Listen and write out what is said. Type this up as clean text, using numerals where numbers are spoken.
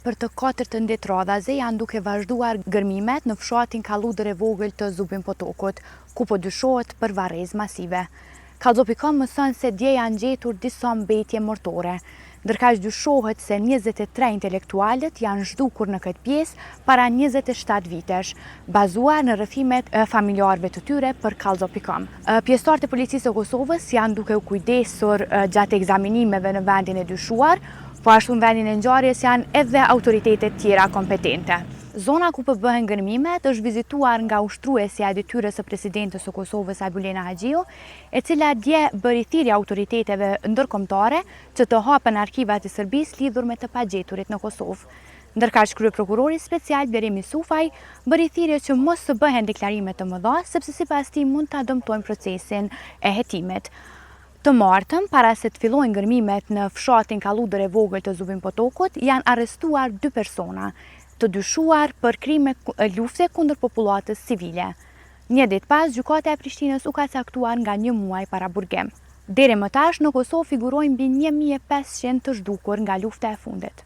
Për të 14 radhaze janë duke vazhduar gërmimet në fshatin Kalludër e vogël të Zubin Potokut, ku po dyshohet për varrezë masive. Kallzo.com mëson se dje janë gjetur disa mbetje mortore, ndërkaq dyshohet se 23 intelektualët janë zhdukur në këtë pjesë para 27 vitesh, bazuar në rrëfimet e familjarëve të tyre për Kallzo.com. Pjesëtarët e policisë së Kosovës janë duke u kujdesur gjatë ekzaminimeve në vendin e dyshuar, po ashtu në vendin e ngjarjes janë edhe autoritetet tjera kompetente. Zona ku bëhen gërmimet është vizituar nga ushtruesja e detyrës së presidentes së Kosovës Ajbulena Haxhiu, e cila dje bëri thirrje autoriteteve ndërkombëtare që të hapen arkivat e Serbisë lidhur me të pagjeturit në Kosovë. Ndërkaq kryeprokurori special Berimi Sufaj bëri thirrje që mos të bëhen deklarime të mëdha, sepse sipas tij mund ta dëmtojnë procesin e hetimit. Të martën, para se të fillojnë gërmimet në fshatin Kalludër e vogël të Zubin Potokut, janë arrestuar 2 persona, të dyshuar për krime lufte kundër popullatës civile. Një ditë pas, gjykata e Prishtinës u ka caktuar nga 1 muaj para burgim. Deri më tash në Kosovë figurojnë mbi 1500 të zhdukur nga lufta e fundit.